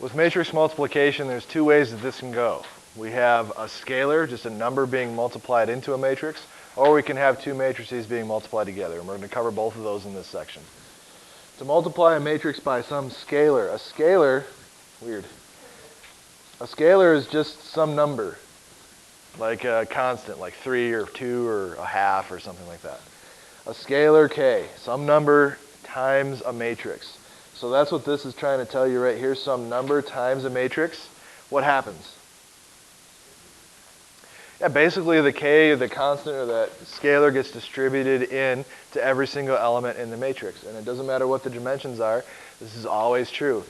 With matrix multiplication, there's two ways that this can go. We have a scalar, just a number being multiplied into a matrix, or we can have two matrices being multiplied together, and we're going to cover both of those in this section. To multiply a matrix by some scalar, a scalar is just some number, like a constant, like 3 or 2 or a half or something like that. A scalar k, some number times a matrix. So that's what this is trying to tell you right here, some number times a matrix. What happens? Yeah, basically the k, the constant, or that scalar gets distributed in to every single element in the matrix. And it doesn't matter what the dimensions are, this is always true.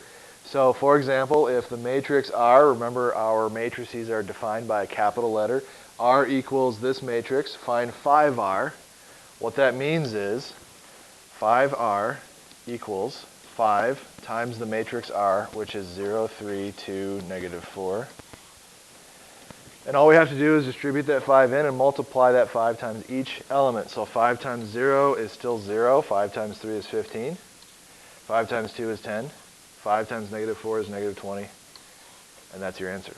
So for example, if the matrix R, remember our matrices are defined by a capital letter, R equals this matrix, find 5R. What that means is 5R equals 5 times the matrix R, which is 0, 3, 2, negative 4. And all we have to do is distribute that 5 in and multiply that 5 times each element. So 5 times 0 is still 0. 5 times 3 is 15. 5 times 2 is 10. 5 times negative 4 is negative 20. And that's your answer.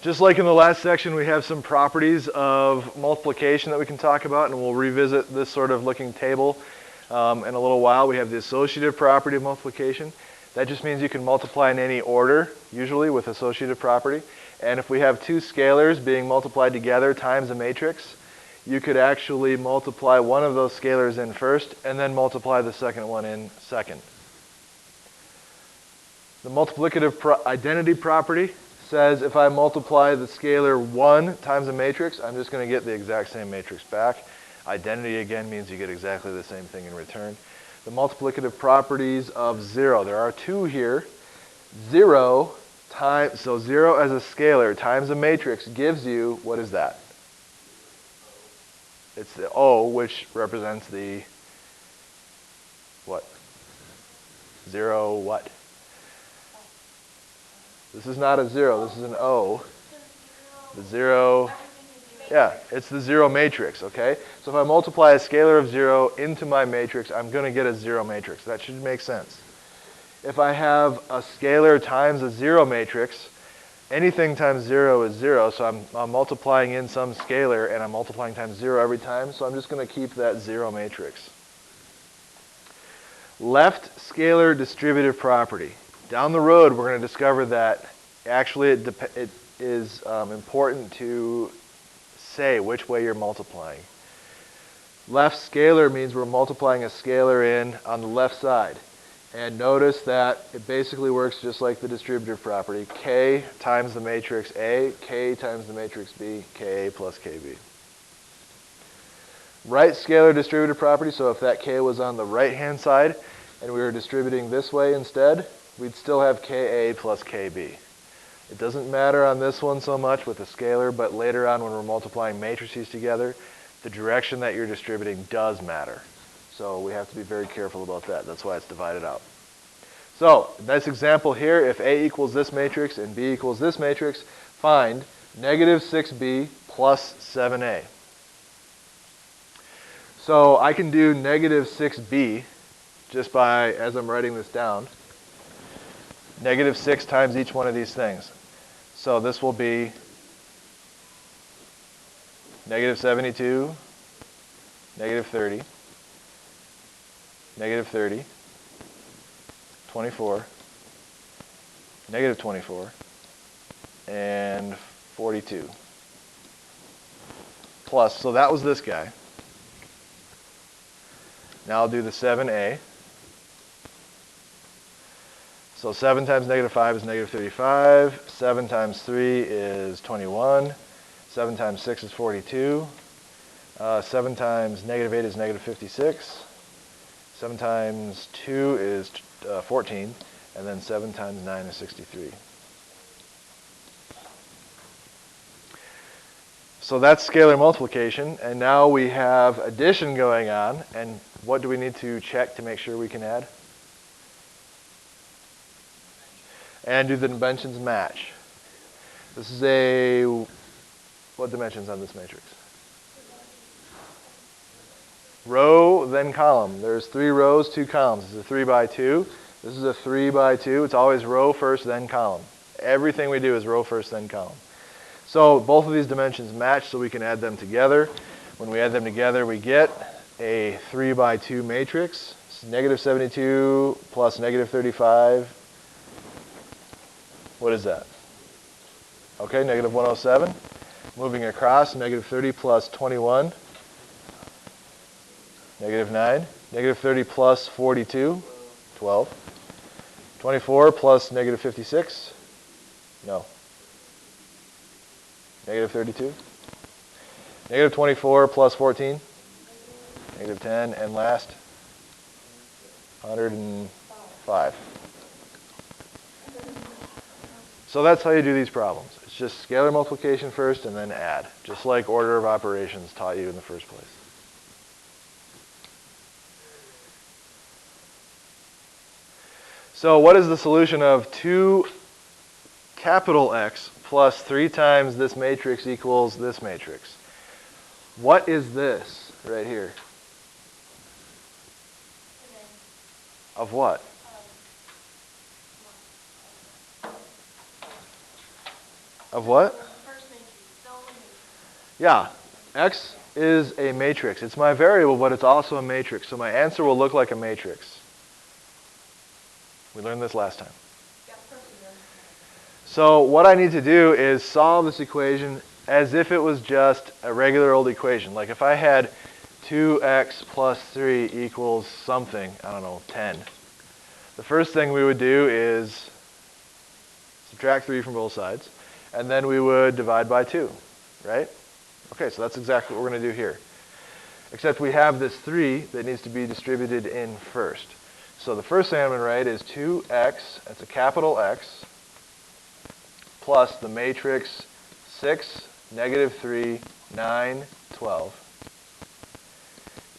Just like in the last section, we have some properties of multiplication that we can talk about, and we'll revisit this sort of looking table in a little while. We have the associative property of multiplication. That just means you can multiply in any order, usually with associative property. And if we have two scalars being multiplied together times a matrix, you could actually multiply one of those scalars in first and then multiply the second one in second. The multiplicative identity property says if I multiply the scalar 1 times a matrix, I'm just going to get the exact same matrix back. Identity again means you get exactly the same thing in return. The multiplicative properties of 0. There are two here. 0 times, so 0 as a scalar times a matrix gives you, what is that? It's the O, which represents the what? 0 what? This is not a 0, this is an O. The 0, yeah, it's the 0 matrix, okay? So if I multiply a scalar of 0 into my matrix, I'm going to get a 0 matrix. That should make sense. If I have a scalar times a 0 matrix, anything times 0 is 0, so I'm multiplying in some scalar, and I'm multiplying times 0 every time, so I'm just going to keep that 0 matrix. Left scalar distributive property. Down the road, we're going to discover that actually it is important to say which way you're multiplying. Left scalar means we're multiplying a scalar in on the left side. And notice that it basically works just like the distributive property. K times the matrix A, K times the matrix B, Ka plus Kb. Right scalar distributive property, so if that K was on the right-hand side and we were distributing this way instead, we'd still have Ka plus Kb. It doesn't matter on this one so much with the scalar, but later on when we're multiplying matrices together, the direction that you're distributing does matter. So we have to be very careful about that. That's why it's divided out. So, nice example here. If A equals this matrix and B equals this matrix, find negative 6B plus 7A. So I can do negative 6B just by, as I'm writing this down, negative 6 times each one of these things. So this will be negative 72, negative 30, negative 30, 24, negative 24, and 42. Plus, so that was this guy. Now I'll do the 7a. So 7 times negative 5 is negative 35. 7 times 3 is 21. 7 times 6 is 42. 7 times negative 8 is negative 56. 7 times 2 is 14. And then 7 times 9 is 63. So that's scalar multiplication. And now we have addition going on. And what do we need to check to make sure we can add? And do the dimensions match? This is a, what dimensions on this matrix? row, then column. There's 3 rows, 2 columns. This is a 3 by 2. This is a 3 by 2. It's always row first, then column. Everything we do is row first, then column. So both of these dimensions match, so we can add them together. When we add them together, we get a 3 by 2 matrix. It's negative 72 plus negative 35. What is that? Okay, negative 107. Moving across, negative 30 plus 21. Negative 9. Negative 30 plus 42. 12. 24 plus negative 56. No. Negative 32. Negative 24 plus 14. Negative 10. And last, 105. So that's how you do these problems. It's just scalar multiplication first and then add, just like order of operations taught you in the first place. So what is the solution of 2 capital X plus 3 times this matrix equals this matrix? What is this right here? Of what? Of what? Yeah, X is a matrix. It's my variable, but it's also a matrix. So my answer will look like a matrix. We learned this last time. So what I need to do is solve this equation as if it was just a regular old equation. Like if I had 2x plus 3 equals something, I don't know, 10. The first thing we would do is subtract 3 from both sides, and then we would divide by 2, right? Okay, so that's exactly what we're going to do here. Except we have this 3 that needs to be distributed in first. So the first thing I'm going to write is 2x, that's a capital X, plus the matrix 6, negative 3, 9, 12,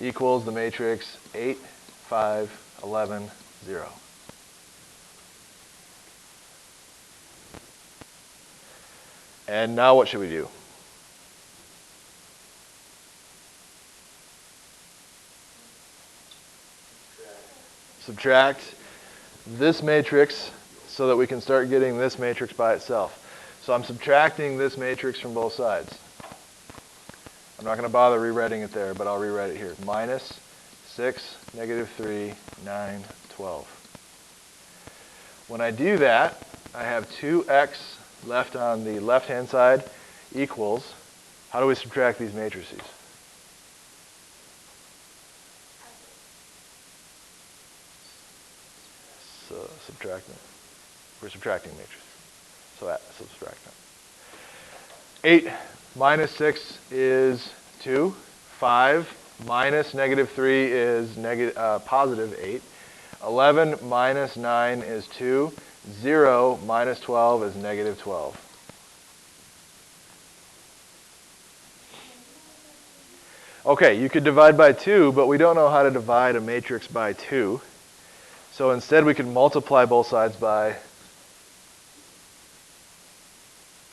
equals the matrix 8, 5, 11, 0. And now what should we do? Subtract this matrix so that we can start getting this matrix by itself. So I'm subtracting this matrix from both sides. I'm not going to bother rewriting it there, but I'll rewrite it here. Minus 6, negative 3, 9, 12. When I do that, I have 2x left on the left-hand side equals, how do we subtract these matrices? So subtract them. We're subtracting matrices. So that, subtract them. 8 minus 6 is 2. 5 minus negative 3 is positive 8. 11 minus 9 is 2. 0 minus 12 is negative 12. Okay, you could divide by 2, but we don't know how to divide a matrix by 2. So instead we can multiply both sides by,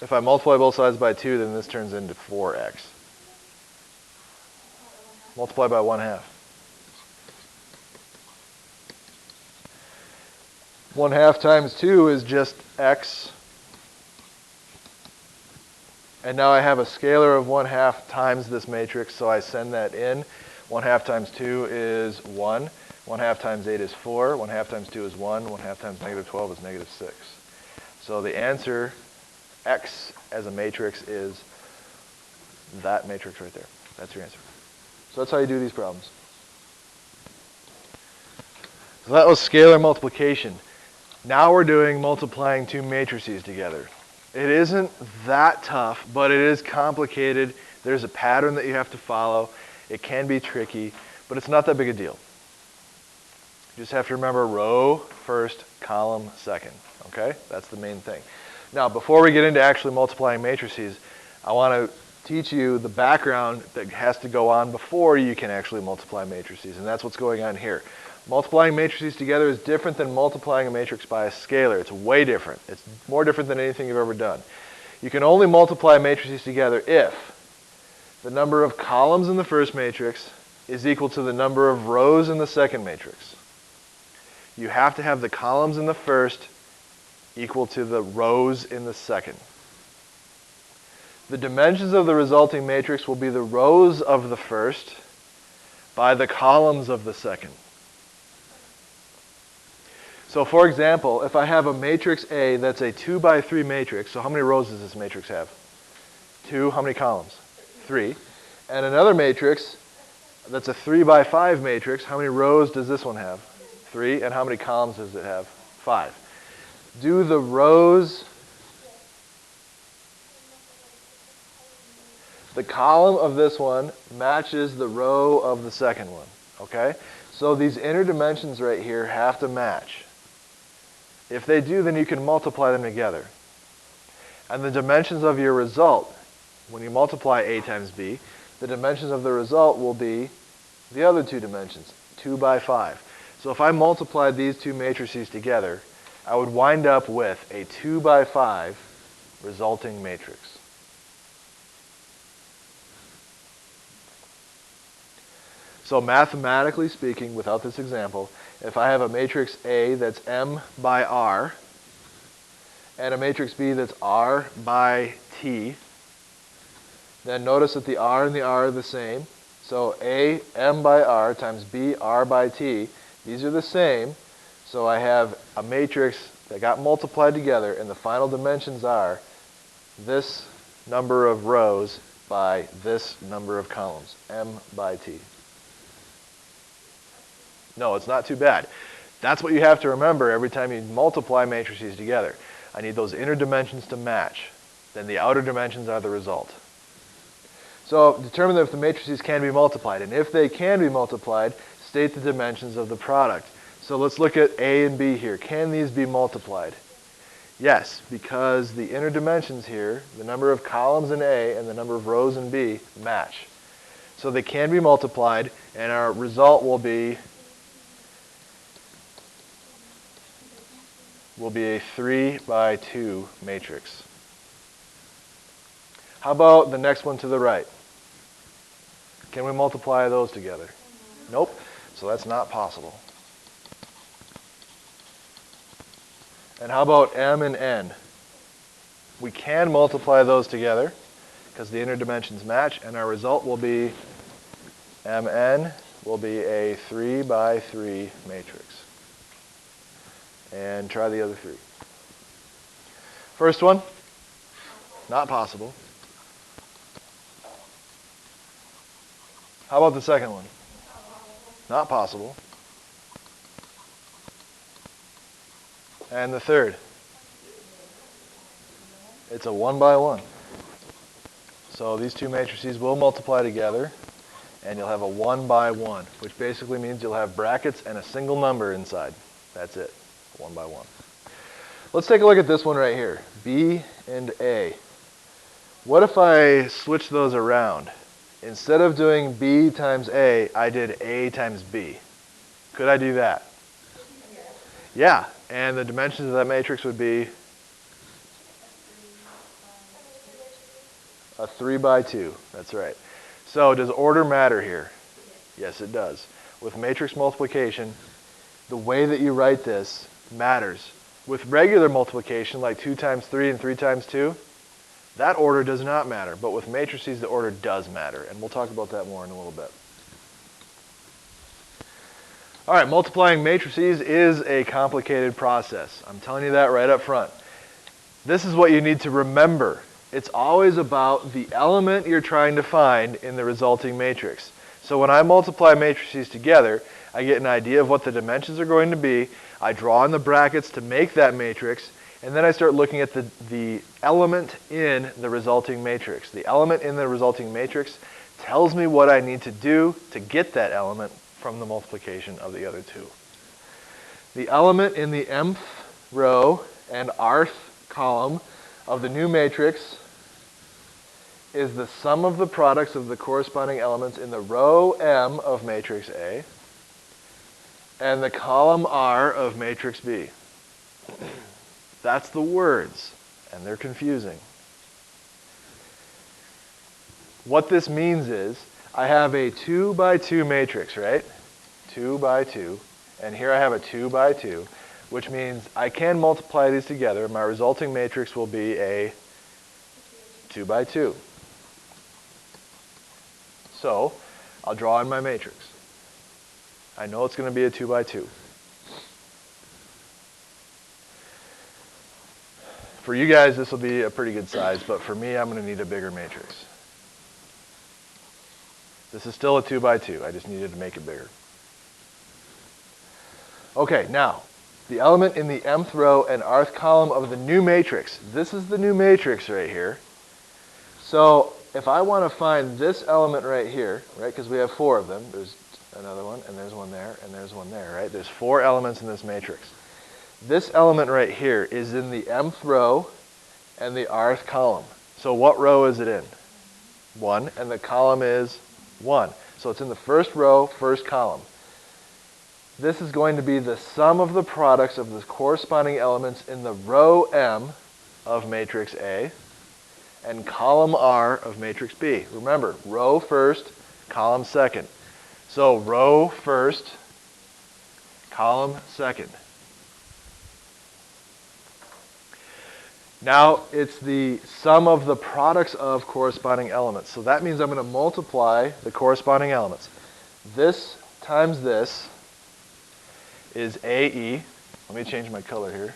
if I multiply both sides by 2, then this turns into 4x. Multiply by 1/2. 1/2 times 2 is just x. And now I have a scalar of 1/2 times this matrix, so I send that in. 1/2 times 2 is 1. 1/2 times 8 is 4. 1/2 times 2 is 1. 1/2 times negative 12 is negative 6. So the answer, x as a matrix, is that matrix right there. That's your answer. So that's how you do these problems. So that was scalar multiplication. Now we're doing multiplying 2 matrices together. It isn't that tough, but it is complicated. There's a pattern that you have to follow. It can be tricky, but it's not that big a deal. You just have to remember row first, column second. Okay? That's the main thing. Now, before we get into actually multiplying matrices, I want to teach you the background that has to go on before you can actually multiply matrices, and that's what's going on here. Multiplying matrices together is different than multiplying a matrix by a scalar. It's way different. It's more different than anything you've ever done. You can only multiply matrices together if the number of columns in the first matrix is equal to the number of rows in the second matrix. You have to have the columns in the first equal to the rows in the second. The dimensions of the resulting matrix will be the rows of the first by the columns of the second. So for example, if I have a matrix A that's a 2 by 3 matrix, so how many rows does this matrix have? 2. How many columns? 3. And another matrix that's a 3 by 5 matrix, how many rows does this one have? 3. And how many columns does it have? 5. Do the rows, the column of this one matches the row of the second one, okay? So these inner dimensions right here have to match. If they do, then you can multiply them together. And the dimensions of your result, when you multiply A times B, the dimensions of the result will be the other two dimensions, 2 by 5. So if I multiplied these two matrices together, I would wind up with a 2 by 5 resulting matrix. So mathematically speaking, without this example, if I have a matrix A that's M by R, and a matrix B that's R by T, then notice that the R and the R are the same. So A, M by R times B, R by T, these are the same. So I have a matrix that got multiplied together, and the final dimensions are this number of rows by this number of columns, M by T. No, it's not too bad. That's what you have to remember every time you multiply matrices together. I need those inner dimensions to match. Then the outer dimensions are the result. So determine if the matrices can be multiplied. And if they can be multiplied, state the dimensions of the product. So let's look at A and B here. Can these be multiplied? Yes, because the inner dimensions here, the number of columns in A and the number of rows in B, match. So they can be multiplied, and our result will be a 3 by 2 matrix. How about the next one to the right? Can we multiply those together? Nope. So that's not possible. And how about M and N? We can multiply those together because the inner dimensions match, and our result will be Mn will be a 3 by 3 matrix. And try the other three. First one, not possible. How about the second one? Not possible. And the third? It's a 1 by 1. So these two matrices will multiply together, and you'll have a 1 by 1, which basically means you'll have brackets and a single number inside. That's it. 1 by 1. Let's take a look at this one right here, B and A. What if I switch those around? Instead of doing B times A, I did A times B. Could I do that? Yeah, and the dimensions of that matrix would be a 3 by 2. That's right. So does order matter here? Yes, it does. With matrix multiplication, the way that you write this matters. With regular multiplication, like 2 times 3 and 3 times 2, that order does not matter. But with matrices, the order does matter. And we'll talk about that more in a little bit. All right, multiplying matrices is a complicated process. I'm telling you that right up front. This is what you need to remember. It's always about the element you're trying to find in the resulting matrix. So when I multiply matrices together, I get an idea of what the dimensions are going to be. I draw in the brackets to make that matrix, and then I start looking at the element in the resulting matrix. The element in the resulting matrix tells me what I need to do to get that element from the multiplication of the other two. The element in the mth row and rth column of the new matrix is the sum of the products of the corresponding elements in the row M of matrix A and the column R of matrix B. That's the words, and they're confusing. What this means is I have a 2 by 2 matrix, right? 2 by 2. And here I have a 2 by 2, which means I can multiply these together. My resulting matrix will be a 2 by 2. So I'll draw in my matrix. I know it's going to be a 2 by 2. For you guys, this will be a pretty good size, but for me, I'm going to need a bigger matrix. This is still a 2 by 2. I just needed to make it bigger. Okay, now, the element in the mth row and rth column of the new matrix. This is the new matrix right here. So if I want to find this element right here, right, because we have 4 of them. There's another one, and there's one there, and there's one there, right? There's 4 elements in this matrix. This element right here is in the mth row and the rth column. So what row is it in? 1, and the column is 1. So it's in the first row, first column. This is going to be the sum of the products of the corresponding elements in the row M of matrix A and column R of matrix B. Remember, row first, column second. So row first, column second. Now it's the sum of the products of corresponding elements. So that means I'm going to multiply the corresponding elements. This times this is AE. Let me change my color here.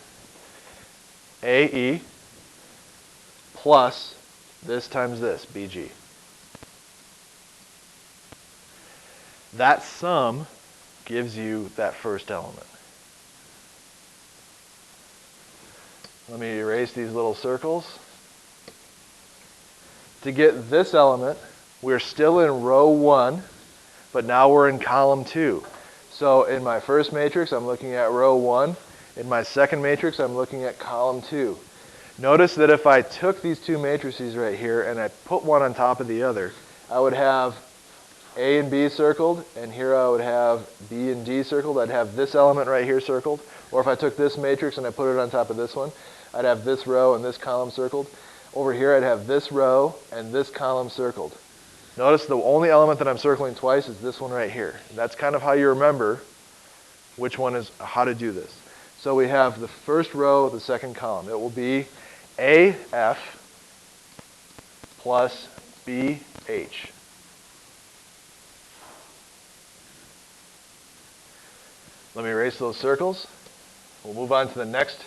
AE plus this times this, BG. That sum gives you that first element. Let me erase these little circles. To get this element, we're still in row 1, but now we're in column 2. So in my first matrix, I'm looking at row 1. In my second matrix, I'm looking at column 2. Notice that if I took these two matrices right here and I put one on top of the other, I would have A and B circled, and here I would have B and D circled. I'd have this element right here circled. Or if I took this matrix and I put it on top of this one, I'd have this row and this column circled. Over here, I'd have this row and this column circled. Notice the only element that I'm circling twice is this one right here. That's kind of how you remember which one is how to do this. So we have the first row, the second column. It will be AF plus BH. Let me erase those circles. We'll move on to the next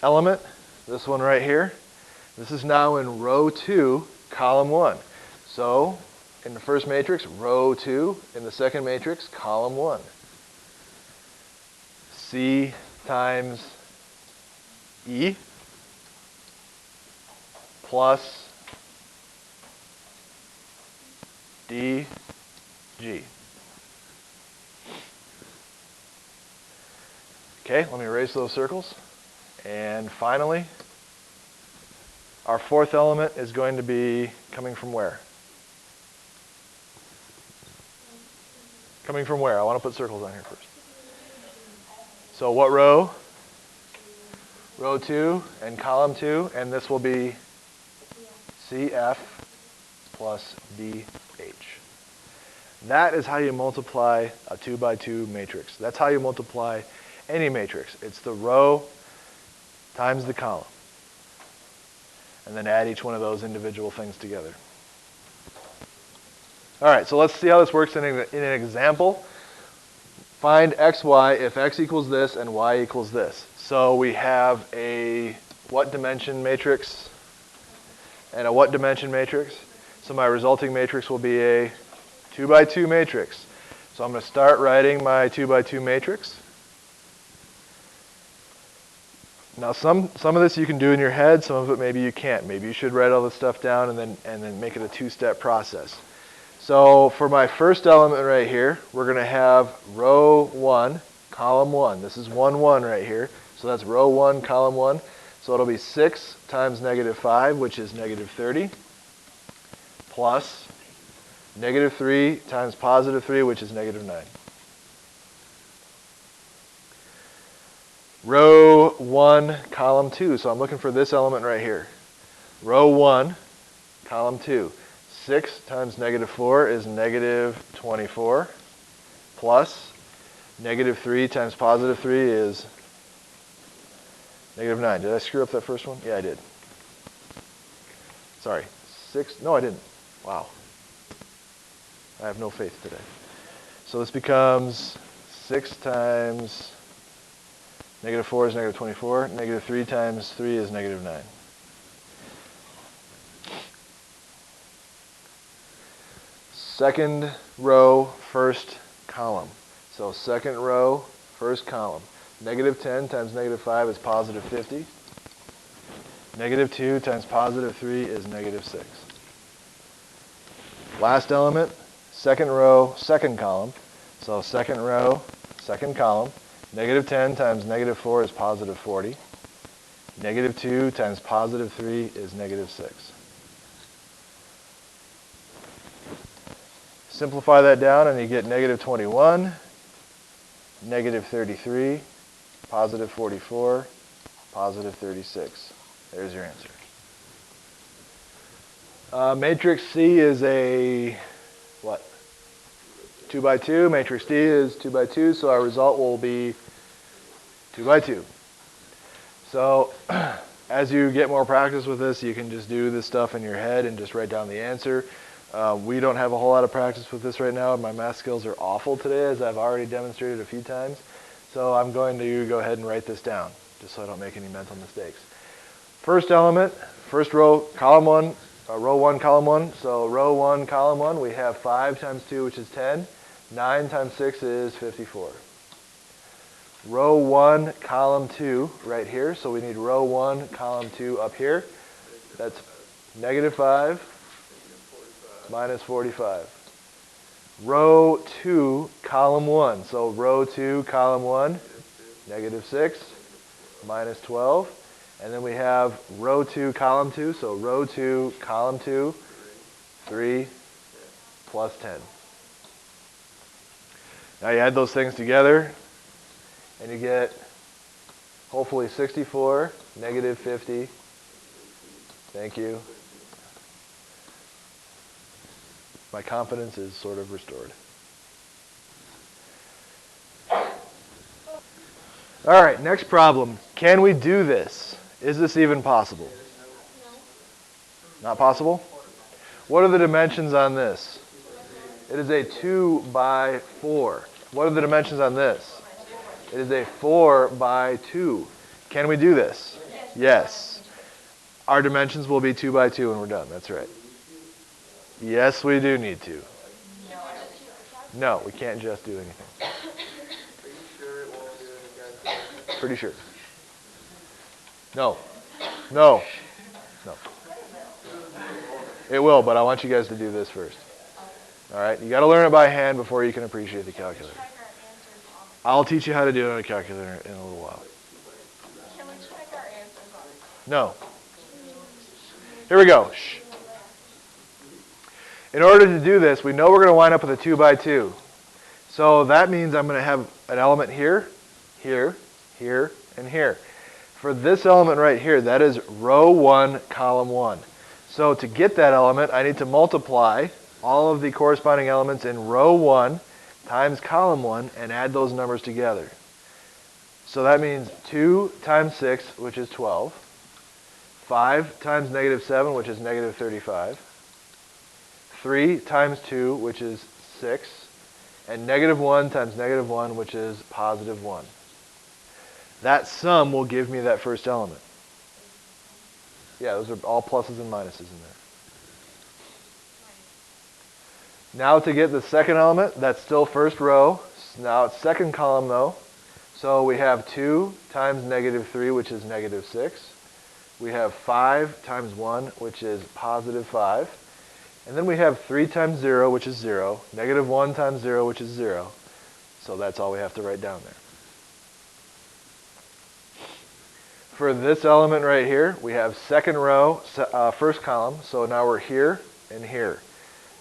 element, this one right here. This is now in row 2, column 1. So in the first matrix, row 2. In the second matrix, column 1. C times E plus DG. Okay, let me erase those circles. And finally, our fourth element is going to be coming from where? Coming from where? I want to put circles on here first. So what row? Row 2 and column 2, and this will be CF plus DH. That is how you multiply a 2 by 2 matrix. That's how you multiply any matrix. It's the row times the column. And then add each one of those individual things together. All right, so let's see how this works in an example. Find xy if x equals this and y equals this. So we have a what dimension matrix and a what dimension matrix. So my resulting matrix will be a 2 by 2 matrix. So I'm going to start writing my 2 by 2 matrix. Now some of this you can do in your head, some of it maybe you can't. Maybe you should write all this stuff down and then make it a 2-step process. So for my first element right here, we're going to have row 1, column 1. This is 1, 1 right here. So that's row 1, column 1. So it'll be 6 times negative 5, which is negative 30, plus negative 3 times positive 3, which is negative 9. Row 1, column 2. So I'm looking for this element right here. Row 1, column 2. 6 times negative 4 is negative 24, plus negative 3 times positive 3 is negative 9. Did I screw up that first one? Yeah, I did. Sorry. 6. No, I didn't. Wow. I have no faith today. So this becomes 6 times negative 4 is negative 24. Negative 3 times 3 is negative 9. Second row, first column. So second row, first column. Negative 10 times negative 5 is positive 50. Negative 2 times positive 3 is negative 6. Last element, second row, second column. So second row, second column. Negative 10 times negative 4 is positive 40. Negative 2 times positive 3 is negative 6. Simplify that down and you get negative 21, negative 33, positive 44, positive 36. There's your answer. Matrix C is a, what? 2 by 2. Matrix D is 2 by 2, so our result will be 2 by 2. So as you get more practice with this, you can just do this stuff in your head and just write down the answer. We don't have a whole lot of practice with this right now. My math skills are awful today, as I've already demonstrated a few times. So I'm going to go ahead and write this down, just so I don't make any mental mistakes. First element, first row, column 1, row 1, column 1. So row 1, column 1, we have 5 times 2, which is 10. 9 times 6 is 54. Row 1, column 2, right here. So we need row 1, column 2 up here. That's negative 5 minus 45. Row 2, column 1. So row 2, column 1, negative 6 minus 12. And then we have row 2, column 2. So row 2, column 2, 3 plus 10. Now you add those things together, and you get hopefully 64, negative 50. Thank you. My confidence is sort of restored. All right, next problem. Can we do this? Is this even possible? Not possible? What are the dimensions on this? It is a 2 by 4. What are the dimensions on this? It is a 4 by 2. Can we do this? Yes. Our dimensions will be 2 by 2 when we're done. That's right. Yes, we do need to. No, we can't just do anything. Pretty sure. No. No. No. It will, but I want you guys to do this first. All right? You got to learn it by hand before you can appreciate the calculator. I'll teach you how to do it on a calculator in a little while. Can we check our answers on it? No. Here we go. Shh. In order to do this, we know we're going to wind up with a 2 by 2. So that means I'm going to have an element here, here, here, and here. For this element right here, that is row 1, column 1. So to get that element, I need to multiply all of the corresponding elements in row 1 times column 1 and add those numbers together. So that means 2 times 6, which is 12. 5 times negative 7, which is negative 35. 3 times 2, which is 6. And negative 1 times negative 1, which is positive 1. That sum will give me that first element. Yeah, those are all pluses and minuses in there. Now to get the second element, that's still first row. Now it's second column though. So we have 2 times negative 3, which is negative 6. We have 5 times 1, which is positive 5. And then we have 3 times 0, which is 0. Negative 1 times 0, which is 0. So that's all we have to write down there. For this element right here, we have second row, first column. So now we're here and here.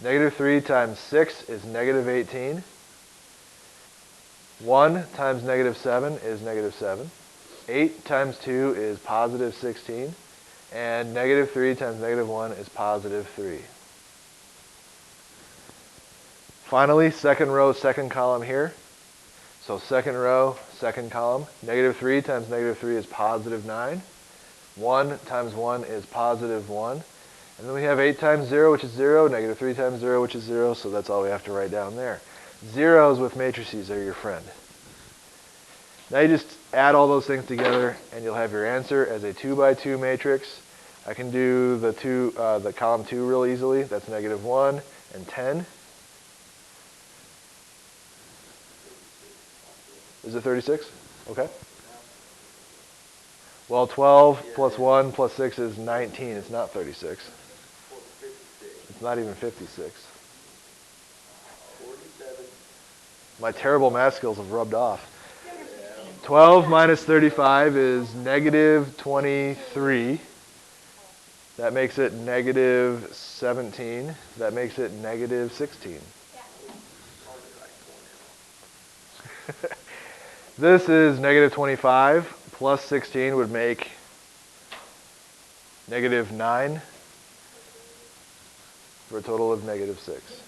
Negative 3 times 6 is negative 18. 1 times negative 7 is negative 7. 8 times 2 is positive 16. And negative 3 times negative 1 is positive 3. Finally, second row, second column here. So second row, second column. Negative 3 times negative 3 is positive 9. 1 times 1 is positive 1. And then we have 8 times 0, which is 0. Negative 3 times 0, which is 0. So that's all we have to write down there. Zeros with matrices are your friend. Now you just add all those things together, and you'll have your answer as a 2 by 2 matrix. I can do the column 2 real easily. That's negative 1 and 10. Is it 36? Okay. Well, 12 plus 1 plus 6 is 19. It's not 36. It's not even 56. My terrible math skills have rubbed off. 12 minus 35 is negative 23. That makes it negative 17. That makes it negative 16. This is negative 25 plus 16 would make negative 9 for a total of negative 6.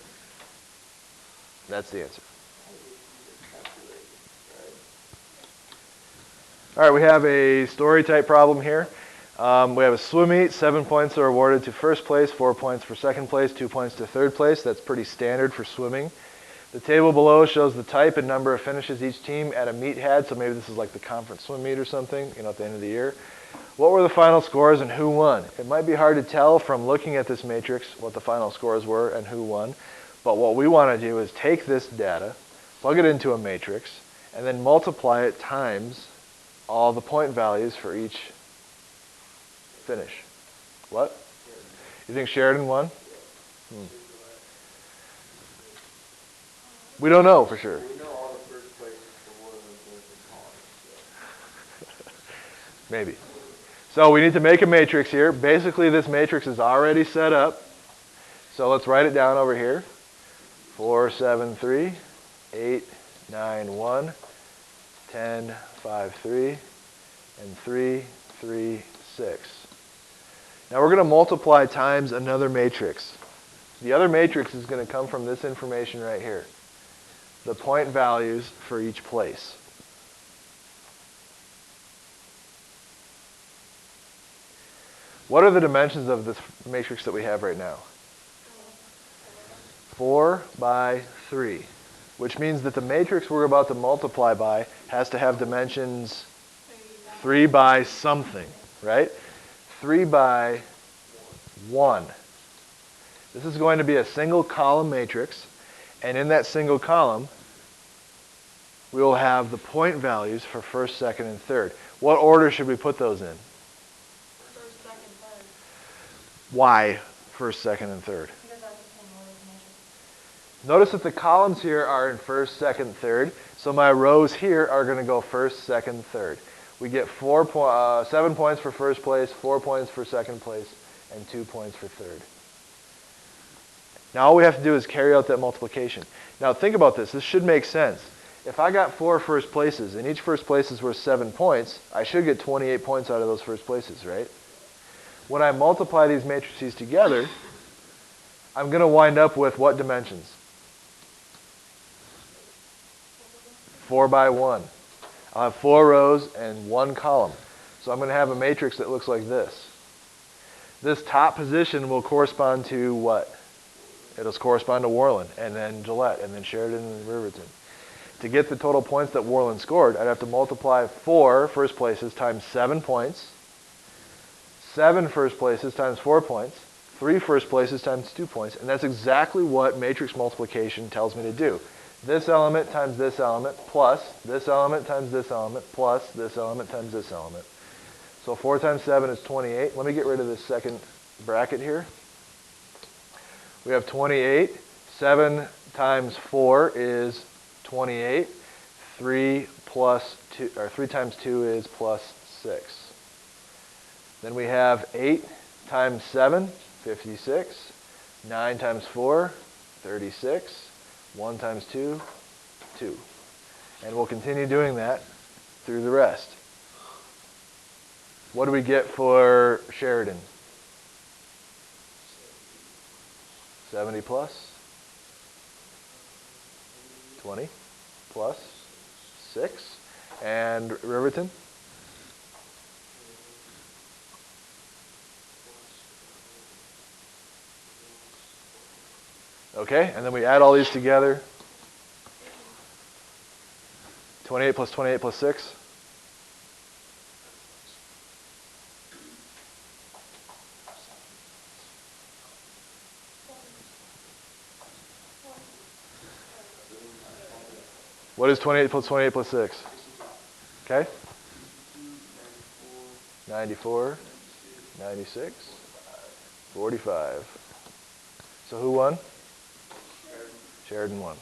That's the answer. All right, we have a story type problem here. We have a swim meet. 7 points are awarded to first place, 4 points for second place, 2 points to third place. That's pretty standard for swimming. The table below shows the type and number of finishes each team at a meet had. So maybe this is like the conference swim meet or something, at the end of the year. What were the final scores and who won? It might be hard to tell from looking at this matrix what the final scores were and who won. But what we want to do is take this data, plug it into a matrix, and then multiply it times all the point values for each finish. What? You think Sheridan won? We don't know for sure. We know all the first places for Warland, North, and College. Maybe. So we need to make a matrix here. Basically, this matrix is already set up. So let's write it down over here. 4, 7, 3, 8, 9, 1, 10, 5, 3, and 3, 3, 6. Now we're going to multiply times another matrix. The other matrix is going to come from this information right here. The point values for each place. What are the dimensions of this matrix that we have right now? 4 by 3, which means that the matrix we're about to multiply by has to have dimensions 3 by something, right? 3 by 1. This is going to be a single column matrix. And in that single column, we will have the point values for first, second, and third. What order should we put those in? First, second, third. Why first, second, and third? Because that's the same order as measure. Notice that the columns here are in first, second, third. So my rows here are going to go first, second, third. We get 7 points for first place, 4 points for second place, and 2 points for third. Now all we have to do is carry out that multiplication. Now think about this. This should make sense. If I got 4 first places, and each first place is worth 7 points, I should get 28 points out of those first places, right? When I multiply these matrices together, I'm going to wind up with what dimensions? 4 by 1. I'll have 4 rows and 1 column. So I'm going to have a matrix that looks like this. This top position will correspond to what? It'll correspond to Warland, and then Gillette, and then Sheridan and Riverton. To get the total points that Warland scored, I'd have to multiply 4 first places times 7 points, 7 first places times 4 points, 3 first places times 2 points, and that's exactly what matrix multiplication tells me to do. This element times this element, plus this element times this element, plus this element times this element. So 4 times 7 is 28. Let me get rid of this second bracket here. We have 28. 7 times 4 is 28. 3 times 2 is plus 6. Then we have 8 times 7, 56. 9 times 4, 36. 1 times 2, 2. And we'll continue doing that through the rest. What do we get for Sheridan? 70 plus? 20 plus 6. And Riverton? Okay, and then we add all these together. 28 plus 28 plus 6. What is 28 plus 28 plus 6? Okay. 94, 96, 45. So who won? Sheridan won.